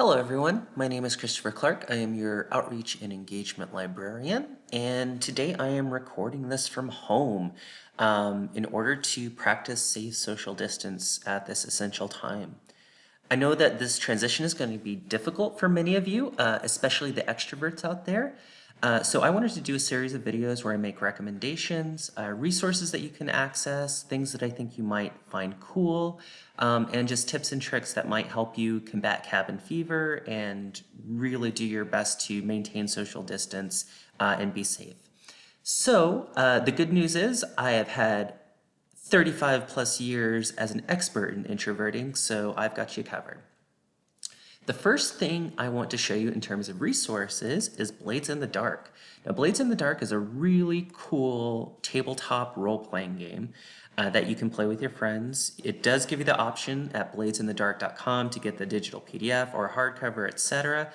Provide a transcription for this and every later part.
Hello everyone, my name is Christopher Clark. I am your Outreach and Engagement Librarian, and today I am recording this from home in order to practice safe social distance at this essential time. I know that this transition is going to be difficult for many of you, especially the extroverts out there. So I wanted to do a series of videos where I make recommendations, resources that you can access, things that I think you might find cool, and just tips and tricks that might help you combat cabin fever and really do your best to maintain social distance and be safe. So the good news is I have had 35 plus years as an expert in introverting, so I've got you covered. The first thing I want to show you in terms of resources is Blades in the Dark. Now, Blades in the Dark is a really cool tabletop role-playing game that you can play with your friends. It does give you the option at bladesinthedark.com to get the digital PDF or hardcover, etc.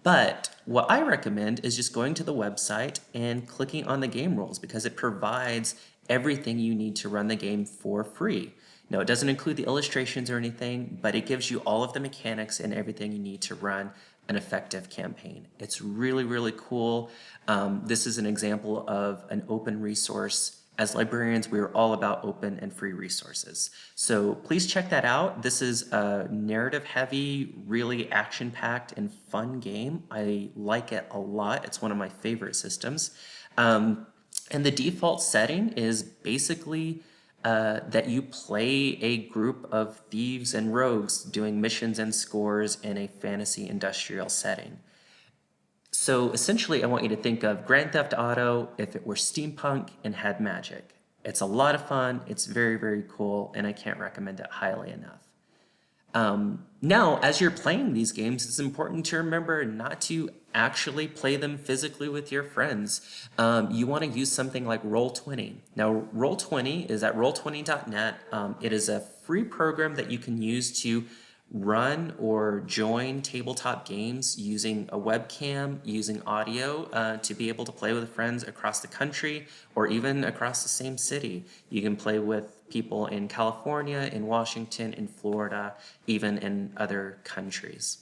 But what I recommend is just going to the website and clicking on the game rules because it provides everything you need to run the game for free. Now, it doesn't include the illustrations or anything, but it gives you all of the mechanics and everything you need to run an effective campaign. It's really, really cool. This is an example of an open resource. As librarians, we're all about open and free resources. So please check that out. This is a narrative-heavy, really action-packed and fun game. I like it a lot. It's one of my favorite systems. And the default setting is basically that you play a group of thieves and rogues doing missions and scores in a fantasy industrial setting. So essentially, I want you to think of Grand Theft Auto if it were steampunk and had magic. It's a lot of fun, it's very, very cool, and I can't recommend it highly enough. Now, as you're playing these games, it's important to remember not to actually play them physically with your friends. You want to use something like Roll20. Now, Roll20 is at roll20.net. It is a free program that you can use to run or join tabletop games using a webcam, using audio to be able to play with friends across the country or even across the same city. You can play with people in California, in Washington, in Florida, even in other countries.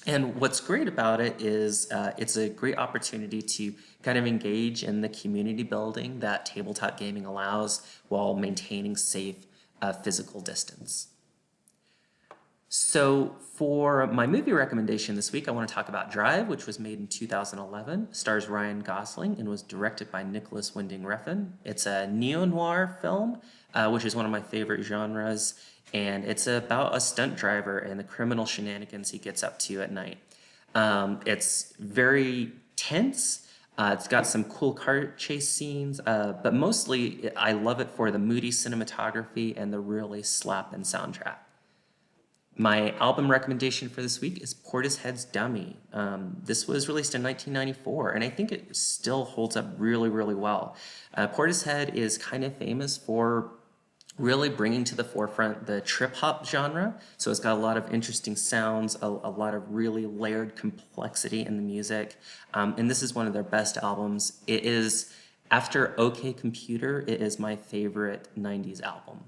And what's great about it is it's a great opportunity to kind of engage in the community building that tabletop gaming allows while maintaining safe physical distance. So for my movie recommendation this week, I want to talk about Drive, which was made in 2011, stars Ryan Gosling, and was directed by Nicholas Winding Refn. It's a neo-noir film, which is one of my favorite genres, and it's about a stunt driver and the criminal shenanigans he gets up to at night. It's very tense. It's got some cool car chase scenes, but mostly I love it for the moody cinematography and the really slapping soundtrack. My album recommendation for this week is Portishead's Dummy. This was released in 1994, and I think it still holds up really, really well. Portishead is kind of famous for really bringing to the forefront the trip-hop genre. So it's got a lot of interesting sounds, a lot of really layered complexity in the music. And this is one of their best albums. It is, after OK Computer, it is my favorite 90s album.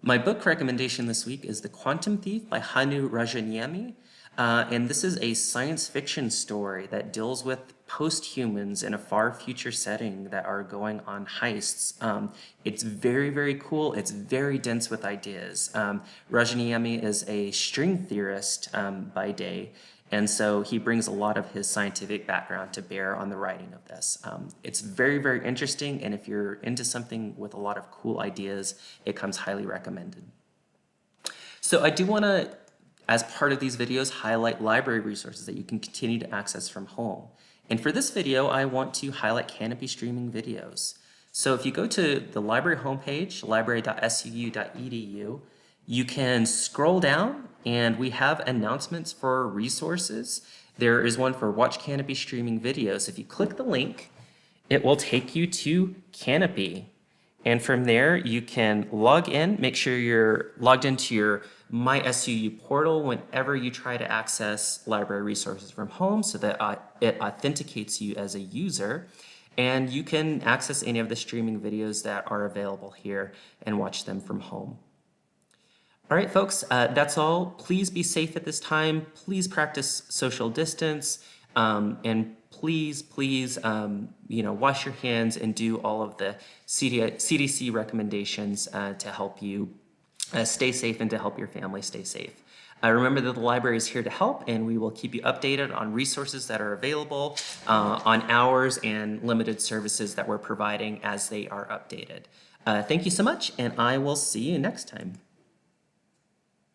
My book recommendation this week is The Quantum Thief by Hannu Rajaniemi. And this is a science fiction story that deals with post-humans in a far future setting that are going on heists. It's very, very cool. It's very dense with ideas. Rajaniemi is a string theorist by day, and so he brings a lot of his scientific background to bear on the writing of this. It's very, very interesting, and if you're into something with a lot of cool ideas, it comes highly recommended. So I do want to, as part of these videos, highlight library resources that you can continue to access from home. And for this video, I want to highlight Canopy streaming videos. So if you go to the library homepage, library.suu.edu, you can scroll down and we have announcements for resources. There is one for Watch Canopy streaming videos. If you click the link, it will take you to Canopy. And from there, you can log in, make sure you're logged into your MySUU portal whenever you try to access library resources from home so that it authenticates you as a user. And you can access any of the streaming videos that are available here and watch them from home. All right, folks, that's all. Please be safe at this time. Please practice social distance. And please, wash your hands and do all of the CDC recommendations to help you stay safe and to help your family stay safe. Remember that the library is here to help, and we will keep you updated on resources that are available, on hours and limited services that we're providing as they are updated. Thank you so much, and I will see you next time.